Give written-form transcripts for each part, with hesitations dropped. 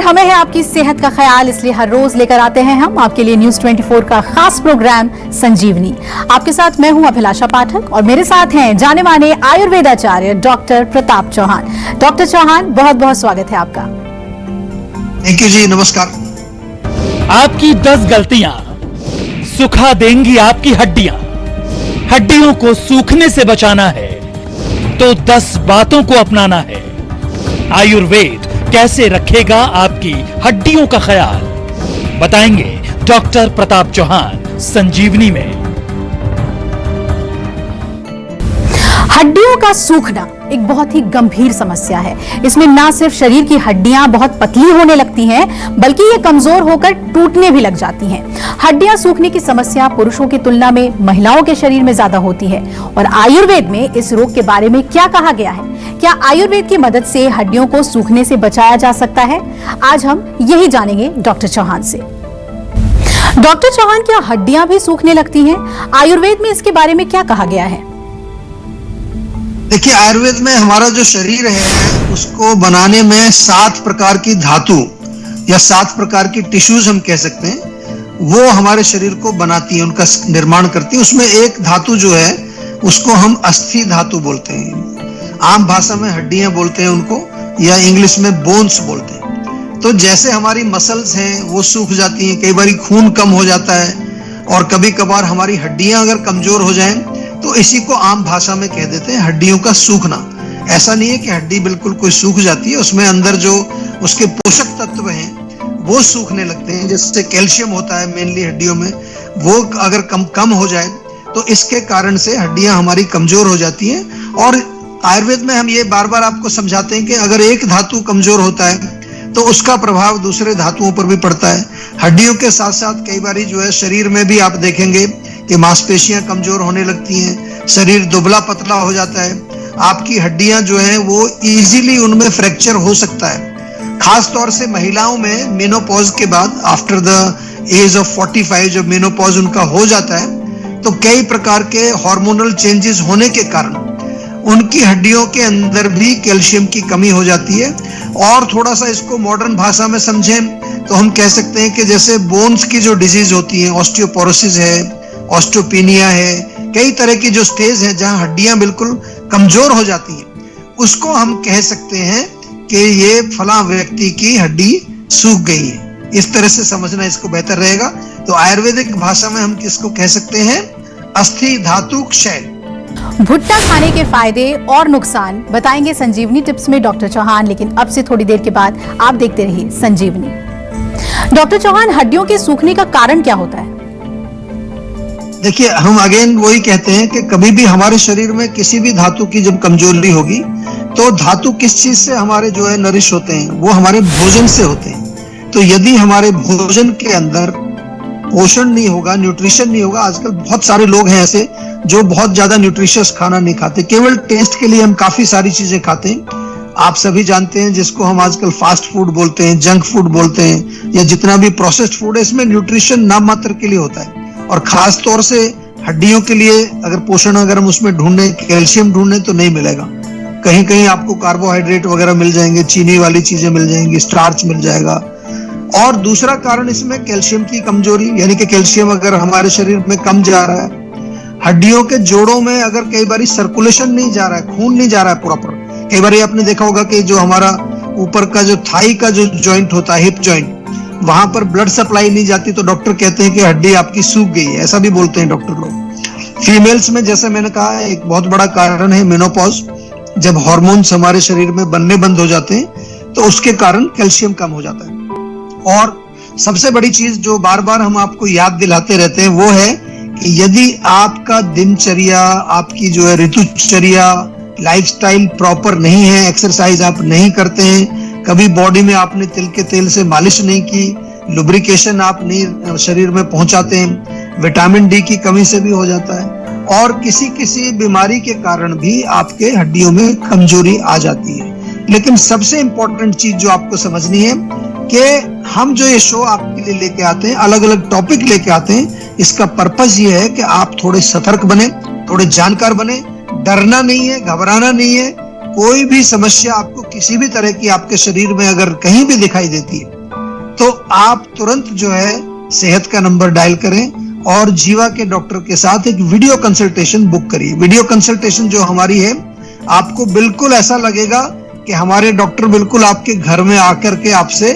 हमें है आपकी सेहत का ख्याल, इसलिए हर रोज लेकर आते हैं हम आपके लिए न्यूज 24 का खास प्रोग्राम संजीवनी। आपके साथ मैं हूं अभिलाषा पाठक और मेरे साथ हैं जाने माने आयुर्वेदाचार्य डॉक्टर प्रताप चौहान। डॉक्टर चौहान, बहुत बहुत स्वागत है आपका। थैंक यू जी, नमस्कार। आपकी 10 गलतियां सुखा देंगी आपकी हड्डियां। हड्डियों को सूखने से बचाना है तो 10 बातों को अपनाना है। आयुर्वेद कैसे रखेगा आपकी हड्डियों का ख्याल, बताएंगे डॉक्टर प्रताप चौहान संजीवनी में। हड्डियों का सूखना एक बहुत ही गंभीर समस्या है। इसमें ना सिर्फ शरीर की हड्डियां बहुत पतली होने लगती हैं, बल्कि ये कमजोर होकर टूटने भी लग जाती हैं। हड्डियां सूखने की समस्या पुरुषों की तुलना में महिलाओं के शरीर में ज्यादा होती है। और आयुर्वेद में इस रोग के बारे में क्या कहा गया है? क्या आयुर्वेद की मदद से हड्डियों को सूखने से बचाया जा सकता है? आज हम यही जानेंगे डॉक्टर चौहान से। डॉक्टर चौहान, क्या हड्डियां भी सूखने लगती हैं? आयुर्वेद में इसके बारे में क्या कहा गया है? देखिए, आयुर्वेद में हमारा जो शरीर है उसको बनाने में 7 प्रकार की धातु या 7 प्रकार की टिश्यूज हम कह सकते हैं, वो हमारे शरीर को बनाती है, उनका निर्माण करती है। उसमें एक धातु जो है उसको हम अस्थि धातु बोलते हैं। आम भाषा में हड्डियां बोलते हैं उनको, या इंग्लिश में बोन्स बोलते हैं। तो जैसे हमारी मसल्स हैं वो सूख जाती हैं, कई बार खून कम हो जाता है, और कभी कभार हमारी हड्डियां अगर कमजोर हो जाएं तो इसी को आम भाषा में कह देते हैं हड्डियों का सूखना। ऐसा नहीं है कि हड्डी बिल्कुल कोई सूख जाती है, उसमें अंदर जो उसके पोषक तत्व हैं वो सूखने लगते हैं। जैसे कैल्शियम होता है मेनली हड्डियों में, वो अगर कम हो जाए तो इसके कारण से हड्डियां हमारी कमजोर हो जाती हैं। और आयुर्वेद में हम ये बार बार आपको समझाते हैं कि अगर एक धातु कमजोर होता है तो उसका प्रभाव दूसरे धातुओं पर भी पड़ता है। हड्डियों के साथ साथ कई बार जो है शरीर में भी आप देखेंगे कि मांसपेशियां कमजोर होने लगती हैं, शरीर दुबला पतला हो जाता है, आपकी हड्डियां जो हैं वो इजीली उनमें फ्रैक्चर हो सकता है। खास तौर से महिलाओं में मेनोपॉज के बाद, आफ्टर द एज ऑफ 45 जब मेनोपॉज उनका हो जाता है, तो कई प्रकार के हार्मोनल चेंजेस होने के कारण उनकी हड्डियों के अंदर भी कैल्शियम की कमी हो जाती है। और थोड़ा सा इसको मॉडर्न भाषा में समझें तो हम कह सकते हैं कि जैसे बोन्स की जो डिजीज होती है, ऑस्टियोपोरोसिस है, ऑस्टियोपेनिया है, कई तरह की जो स्टेज है जहां हड्डियां बिल्कुल कमजोर हो जाती हैं, उसको हम कह सकते हैं कि ये फला व्यक्ति की हड्डी सूख गई है। इस तरह से समझना इसको बेहतर रहेगा। तो आयुर्वेदिक भाषा में हम किसको कह सकते हैं? अस्थि धातु क्षय। भुट्टा खाने के फायदे और नुकसान बताएंगे संजीवनी टिप्स में डॉक्टर चौहान, लेकिन अब से थोड़ी देर के बाद आप देखते रहिए संजीवनी। डॉक्टर चौहान, हड्डियों के सूखने का कारण क्या होता है? देखिए, हम अगेन वही कहते हैं कि कभी भी हमारे शरीर में किसी भी धातु की जब कमजोरी होगी तो धातु किस चीज से हमारे जो है नरिश होते हैं, वो हमारे भोजन से होते हैं। तो यदि हमारे भोजन के अंदर पोषण नहीं होगा, न्यूट्रिशन नहीं होगा, आजकल बहुत सारे लोग हैं ऐसे जो बहुत ज्यादा न्यूट्रिशियस खाना नहीं खाते, केवल टेस्ट के लिए हम काफी सारी चीजें खाते हैं। आप सभी जानते हैं जिसको हम आजकल फास्ट फूड बोलते हैं, जंक फूड बोलते हैं, या जितना भी प्रोसेस्ड फूड है, इसमें न्यूट्रिशन नाम मात्र के लिए होता है। और खास तौर से हड्डियों के लिए अगर पोषण अगर हम उसमें ढूंढें, कैल्शियम ढूंढें, तो नहीं मिलेगा। कहीं कहीं आपको कार्बोहाइड्रेट वगैरह मिल जाएंगे, चीनी वाली चीजें मिल जाएंगी, स्टार्च मिल जाएगा। और दूसरा कारण इसमें कैल्शियम की कमजोरी, यानी कि कैल्शियम अगर हमारे शरीर में कम जा रहा है, हड्डियों के जोड़ों में अगर कई बार सर्कुलेशन नहीं जा रहा है, खून नहीं जा रहा है प्रॉपर। कई बार आपने देखा होगा कि जो हमारा ऊपर का जो थाई का जो जॉइंट होता है, हिप जॉइंट, वहां पर ब्लड सप्लाई नहीं जाती, तो डॉक्टर कहते हैं कि हड्डी आपकी सूख गई है, ऐसा भी बोलते हैं डॉक्टर लोग। फीमेल्स में जैसे मैंने कहा, एक बहुत बड़ा कारण है मेनोपॉज। जब हार्मोन्स हमारे शरीर में बनने बंद हो जाते हैं तो उसके कारण कैल्शियम कम हो जाता है। और सबसे बड़ी चीज जो बार बार हम आपको याद दिलाते रहते हैं वो है कि यदि आपका दिनचर्या, आपकी जो है ऋतुचर्या, लाइफस्टाइल प्रॉपर नहीं है, एक्सरसाइज आप नहीं करते हैं, कभी बॉडी में आपने तिल के तेल से मालिश नहीं की, लुब्रिकेशन आप नहीं शरीर में पहुंचाते हैं, विटामिन डी की कमी से भी हो जाता है, और किसी किसी बीमारी के कारण भी आपके हड्डियों में कमजोरी आ जाती है। लेकिन सबसे इंपॉर्टेंट चीज जो आपको समझनी है कि हम जो ये शो आपके लिए लेके आते हैं, अलग अलग टॉपिक लेके आते हैं, इसका पर्पस ये है कि आप थोड़े सतर्क बने, थोड़े जानकार बने। डरना नहीं है, घबराना नहीं है। कोई भी समस्या आपको किसी भी तरह की आपके शरीर में अगर कहीं भी दिखाई देती है तो आप तुरंत जो है सेहत का नंबर डायल करें और जीवा के डॉक्टर के साथ एक वीडियो कंसल्टेशन बुक करिए। वीडियो कंसल्टेशन जो हमारी है, आपको बिल्कुल ऐसा लगेगा कि हमारे डॉक्टर बिल्कुल आपके घर में आकर के आपसे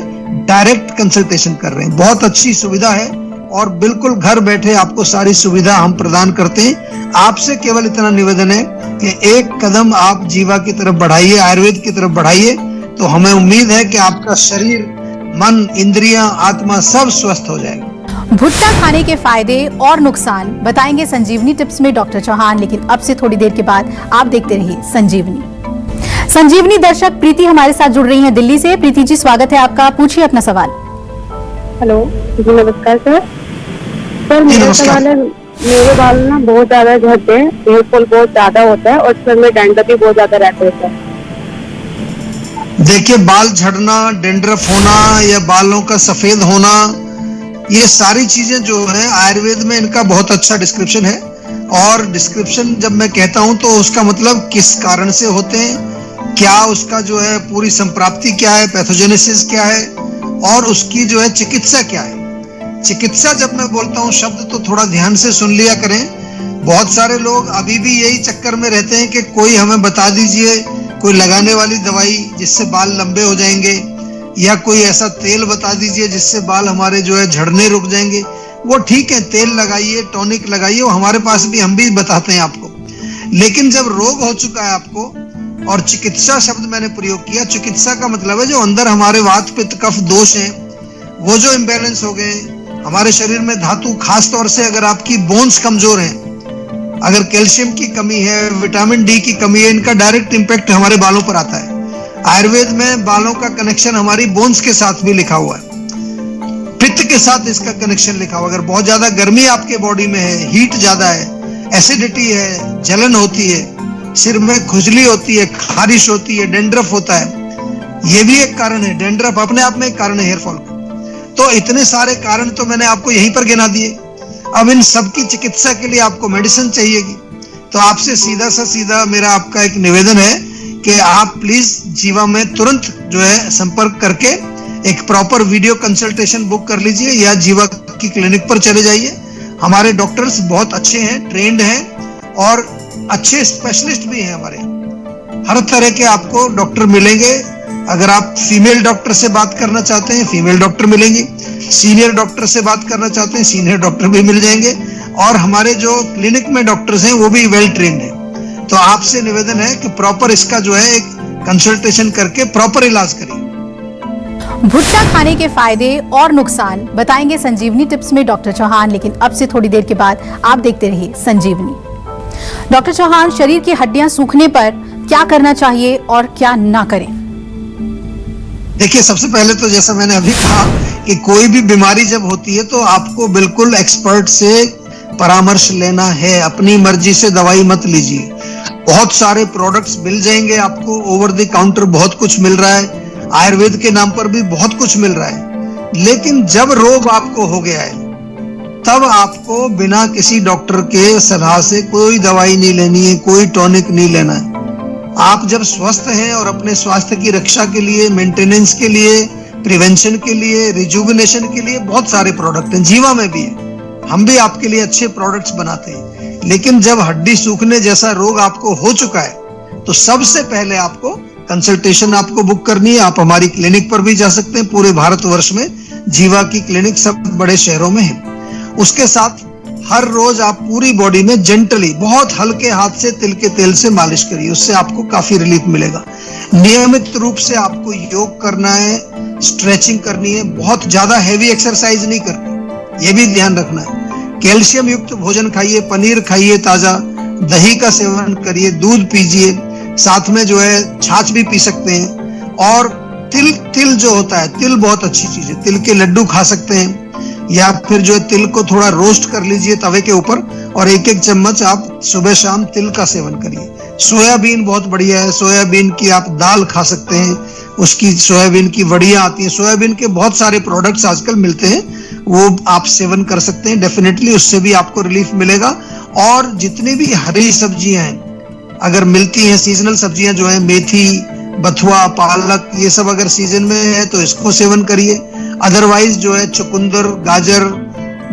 डायरेक्ट कंसल्टेशन कर रहे हैं। बहुत अच्छी सुविधा है और बिल्कुल घर बैठे आपको सारी सुविधा हम प्रदान करते हैं। आपसे केवल इतना निवेदन है कि एक कदम आप जीवा की तरफ बढ़ाइए, आयुर्वेद की तरफ बढ़ाइए, तो हमें उम्मीद है कि आपका शरीर, मन, इंद्रियां, आत्मा सब स्वस्थ हो जाएगा। भुट्टा खाने के फायदे और नुकसान बताएंगे संजीवनी टिप्स में डॉक्टर चौहान, लेकिन अब से थोड़ी देर के बाद आप देखते रहिए संजीवनी दर्शक प्रीति हमारे साथ जुड़ रही हैं दिल्ली से। प्रीति जी, स्वागत है आपका, पूछिए अपना सवाल। हेलो जी, नमस्कार सर। सर मेरा सवाल है, मेरे बाल ना बहुत ज्यादा झड़ते हैं, हेयर फॉल बहुत ज्यादा होता है और सर में डैंड्रफ भी बहुत ज्यादा रहता है। देखिए, बाल झड़ना, डैंड्रफ होना या बालों का सफेद होना, ये सारी चीजें जो है आयुर्वेद में इनका बहुत अच्छा डिस्क्रिप्शन है। और डिस्क्रिप्शन जब मैं कहता हूं तो उसका मतलब किस कारण से होते हैं, क्या उसका जो है पूरी संप्राप्ति क्या है, पैथोजेनेसिस क्या है और उसकी जो है चिकित्सा क्या है। चिकित्सा जब मैं बोलता हूँ शब्द तो थोड़ा ध्यान से सुन लिया करें। बहुत सारे लोग अभी भी यही चक्कर में रहते हैं कि कोई हमें बता दीजिए कोई लगाने वाली दवाई जिससे बाल लंबे हो जाएंगे, या कोई ऐसा तेल बता दीजिए जिससे बाल हमारे जो है झड़ने रुक जाएंगे। वो ठीक है, तेल लगाइए, टॉनिक लगाइए, वो हमारे पास भी, हम भी बताते हैं आपको। लेकिन जब रोग हो चुका है आपको, और चिकित्सा शब्द मैंने प्रयोग किया, चिकित्सा का मतलब है जो अंदर हमारे वात पित्त कफ दोष हैं वो जो इम्बैलेंस हो गए, हमारे शरीर में धातु, खास तौर से अगर आपकी बोन्स कमजोर हैं, अगर कैल्शियम की कमी है, विटामिन डी की कमी है, इनका डायरेक्ट इंपैक्ट हमारे बालों पर आता है। आयुर्वेद में बालों का कनेक्शन हमारी बोन्स के साथ भी लिखा हुआ है, पित्त के साथ इसका कनेक्शन लिखा हुआ है। अगर बहुत ज्यादा गर्मी आपके बॉडी में है, हीट ज्यादा है, एसिडिटी है, जलन होती है, सिर में खुजली होती है, खारिश होती है, डैंड्रफ होता है, ये भी एक कारण है। डैंड्रफ अपने आप में एक कारण है हेयर फॉल का। तो इतने सारे कारण तो मैंने आपको यहीं पर गिना दिए। अब इन सब की चिकित्सा के लिए आपको मेडिसिन चाहिएगी, तो आपसे सीधा मेरा आपका एक निवेदन है कि आप प्लीज जीवा में तुरंत जो है संपर्क करके एक प्रॉपर वीडियो कंसल्टेशन बुक कर लीजिए, या जीवा की क्लिनिक पर चले जाइए। हमारे डॉक्टर्स बहुत अच्छे हैं, ट्रेंड हैं और अच्छे स्पेशलिस्ट भी हैं हमारे। हर तरह के आपको डॉक्टर मिलेंगे। अगर आप फीमेल डॉक्टर से बात करना चाहते हैं, फीमेल डॉक्टर मिलेंगे। सीनियर डॉक्टर से बात करना चाहते हैं, सीनियर डॉक्टर भी मिल जाएंगे। और हमारे जो क्लिनिक में डॉक्टर्स हैं वो भी वेल ट्रेंड हैं। तो आपसे निवेदन है कि प्रॉपर इसका जो है एक कंसल्टेशन करके प्रॉपर इलाज करिए। भुट्टा खाने के फायदे और नुकसान बताएंगे संजीवनी टिप्स में डॉक्टर चौहान, लेकिन अब से थोड़ी देर के बाद आप देखते रहिए संजीवनी। डॉक्टर चौहान, शरीर की हड्डियां सूखने पर क्या करना चाहिए और क्या ना करें? देखिए, सबसे पहले तो जैसा मैंने अभी कहा कि कोई भी बीमारी जब होती है तो आपको बिल्कुल एक्सपर्ट से परामर्श लेना है। अपनी मर्जी से दवाई मत लीजिए। बहुत सारे प्रोडक्ट्स मिल जाएंगे आपको, ओवर द काउंटर बहुत कुछ मिल रहा है, आयुर्वेद के नाम पर भी बहुत कुछ मिल रहा है। लेकिन जब रोग आपको हो गया है तब आपको बिना किसी डॉक्टर के सलाह से कोई दवाई नहीं लेनी है, कोई टॉनिक नहीं लेना है। आप जब स्वस्थ हैं और अपने स्वास्थ्य की रक्षा के लिए, मेंटेनेंस के लिए, प्रिवेंशन के लिए, रिजुविनेशन के लिए बहुत सारे प्रोडक्ट हैं, जीवा में भी है। हम भी आपके लिए अच्छे प्रोडक्ट्स बनाते हैं। लेकिन जब हड्डी सूखने जैसा रोग आपको हो चुका है तो सबसे पहले आपको कंसल्टेशन आपको बुक करनी है। आप हमारी क्लिनिक पर भी जा सकते हैं। पूरे भारतवर्ष में जीवा की क्लिनिक सब बड़े शहरों में है। उसके साथ हर रोज आप पूरी बॉडी में जेंटली, बहुत हल्के हाथ से तिल के तेल से मालिश करिए, उससे आपको काफी रिलीफ मिलेगा। नियमित रूप से आपको योग करना है, स्ट्रेचिंग करनी है, बहुत ज्यादा हैवी एक्सरसाइज नहीं करनी, ये भी ध्यान रखना है। कैल्शियम युक्त भोजन खाइए, पनीर खाइए ताजा, दही का सेवन करिए, दूध पीजिए, साथ में जो है छाछ भी पी सकते हैं। और तिल जो होता है, तिल बहुत अच्छी चीज है, तिल के लड्डू खा सकते हैं, या फिर जो है तिल को थोड़ा रोस्ट कर लीजिए तवे के ऊपर और एक एक चम्मच आप सुबह शाम तिल का सेवन करिए। सोयाबीन बहुत बढ़िया है, सोयाबीन की आप दाल खा सकते हैं, उसकी सोयाबीन की वड़ियां आती हैं, सोयाबीन के बहुत सारे प्रोडक्ट्स आजकल मिलते हैं, वो आप सेवन कर सकते हैं। डेफिनेटली उससे भी आपको रिलीफ मिलेगा। और जितनी भी हरी सब्जियां हैं अगर मिलती हैं, सीजनल सब्जियां जो है, मेथी, बथुआ, पालक, ये सब अगर सीजन में है तो इसको सेवन करिए। अदरवाइज जो है चुकंदर, गाजर,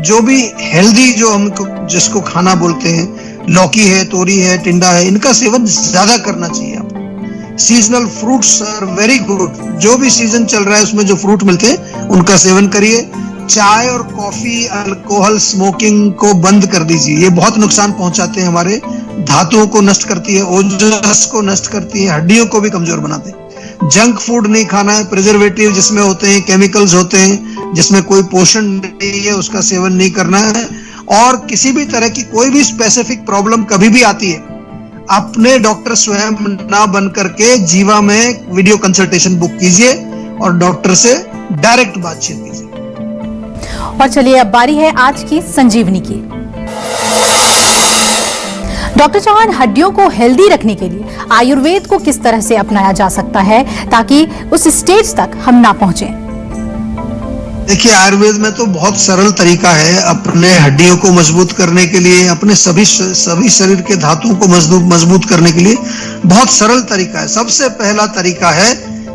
जो भी हेल्दी जो हमको जिसको खाना बोलते हैं, लौकी है, तोरी है, टिंडा है, इनका सेवन ज्यादा करना चाहिए आपको। Seasonal fruits are very good, जो भी सीजन चल रहा है उसमें जो फ्रूट मिलते हैं उनका सेवन करिए। चाय और कॉफी, अल्कोहल, स्मोकिंग को बंद कर दीजिए, ये बहुत नुकसान पहुंचाते हैं, हमारे धातुओं को नष्ट करती है, ओजस को नष्ट करती है, हड्डियों को भी कमजोर बनाते हैं। जंक फूड नहीं खाना है, प्रिजर्वेटिव जिसमें होते हैं, केमिकल्स होते हैं जिसमें कोई पोषण नहीं है, उसका सेवन नहीं करना है। और किसी भी तरह की कोई भी स्पेसिफिक प्रॉब्लम कभी भी आती है, अपने डॉक्टर स्वयं ना बन करके जीवा में वीडियो कंसल्टेशन बुक कीजिए और डॉक्टर से डायरेक्ट बातचीत कीजिए। और चलिए अब बारी है आज की संजीवनी की। डॉक्टर चौहान, हड्डियों को हेल्दी रखने के लिए आयुर्वेद को किस तरह से अपनाया जा सकता है ताकि उस स्टेज तक हम ना पहुंचे? देखिए, आयुर्वेद में तो बहुत सरल तरीका है अपने हड्डियों को मजबूत करने के लिए, अपने सभी शरीर के धातुओं को मजबूत करने के लिए बहुत सरल तरीका है। सबसे पहला तरीका है,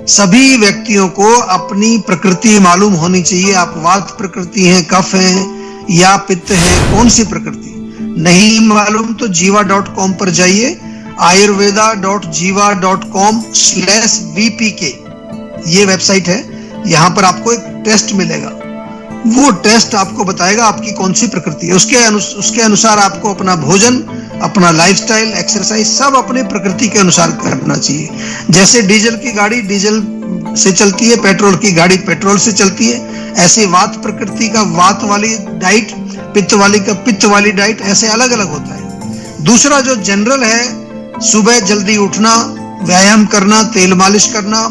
सभी व्यक्तियों को अपनी प्रकृति मालूम होनी चाहिए। आप वात प्रकृति हैं, कफ हैं या पित्त हैं, कौन सी प्रकृति नहीं मालूम तो jiva.com पर जाइए, ayurveda.jiva.com/vpk ये वेबसाइट है। यहाँ पर आपको एक टेस्ट मिलेगा, वो टेस्ट आपको बताएगा आपकी कौन सी प्रकृति है। उसके अनुसार आपको अपना भोजन, अपना लाइफस्टाइल, एक्सरसाइज सब अपने प्रकृति के अनुसार करना चाहिए। जैसे डीजल की गाड़ी डीजल से चलती है, पेट्रोल की गाड़ी पेट्रोल से चलती है, ऐसे वात प्रकृति का वात वाली डाइट, पित्त वाली का पित्त वाली डाइट, ऐसे अलग अलग होता है। दूसरा जो जनरल है, सुबह जल्दी उठना, व्यायाम करना, तेल मालिश करना,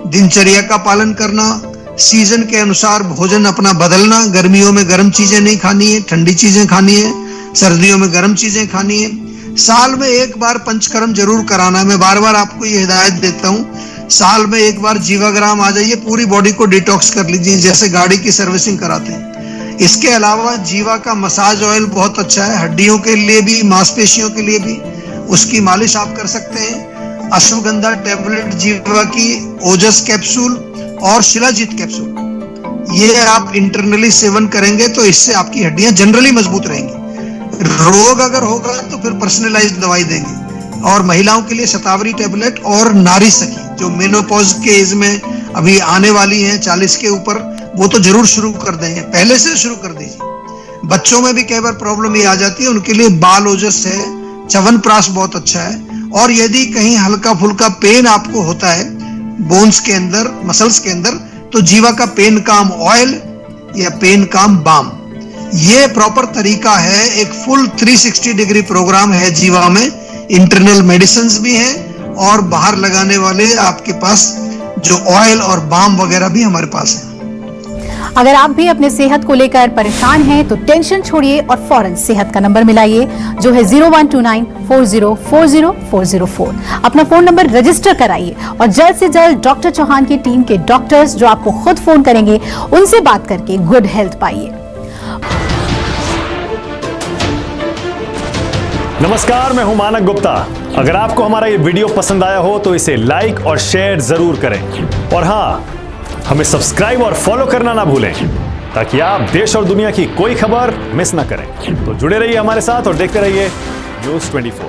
दिनचर्या का पालन करना, सीजन के अनुसार भोजन अपना बदलना। गर्मियों में गर्म चीजें नहीं खानी है, ठंडी चीजें खानी है, सर्दियों में गर्म चीजें खानी है। साल में एक बार पंचकर्म जरूर कराना है। मैं बार बार आपको ये हिदायत देता हूँ, साल में एक बार जीवाग्राम आ जाइए, पूरी बॉडी को डिटॉक्स कर लीजिए, जैसे गाड़ी की सर्विसिंग कराते हैं। इसके अलावा जीवा का मसाज ऑयल बहुत अच्छा है, हड्डियों के लिए भी, मांसपेशियों के लिए भी, उसकी मालिश आप कर सकते हैं। अश्वगंधा टैबलेट जीवा की, ओजस कैप्सूल और शिलाजीत कैप्सूल, ये आप इंटरनली सेवन करेंगे तो इससे आपकी हड्डियां जनरली मजबूत रहेंगी। रोग अगर होगा तो फिर पर्सनलाइज्ड दवाई देंगे। और महिलाओं के लिए शतावरी टैबलेट और नारी सखी, जो मेनोपॉज के एज में अभी आने वाली हैं 40 के ऊपर, वो तो जरूर शुरू कर देंगे, पहले से शुरू कर दीजिए। बच्चों में भी कई बार प्रॉब्लम ये आ जाती है, उनके लिए बाल ओजस है, च्यवनप्राश बहुत अच्छा है। और यदि कहीं हल्का फुल्का पेन आपको होता है बोन्स के अंदर, मसल्स के अंदर, तो जीवा का पेन काम ऑयल या पेन काम बाम, ये प्रॉपर तरीका है। एक फुल 360 डिग्री प्रोग्राम है जीवा में, इंटरनल मेडिसिन्स भी हैं और बाहर लगाने वाले आपके पास जो ऑयल और बाम वगैरह भी हमारे पास है। अगर आप भी अपने सेहत को लेकर परेशान हैं तो टेंशन छोड़िए और फौरन सेहत का नंबर मिलाइए, जो है 0129404004। अपना फोन नंबर रजिस्टर कराइए और जल्द से जल्द डॉक्टर चौहान की टीम के डॉक्टर्स, जो आपको खुद फोन करेंगे, उनसे बात करके गुड हेल्थ पाइए। नमस्कार, मैं हूं मानक गुप्ता। अगर आपको हमारा ये वीडियो पसंद आया हो तो इसे लाइक और शेयर जरूर करें, और हाँ, हमें सब्सक्राइब और फॉलो करना ना भूलें, ताकि आप देश और दुनिया की कोई खबर मिस ना करें। तो जुड़े रहिए हमारे साथ और देखते रहिए न्यूज़ 24।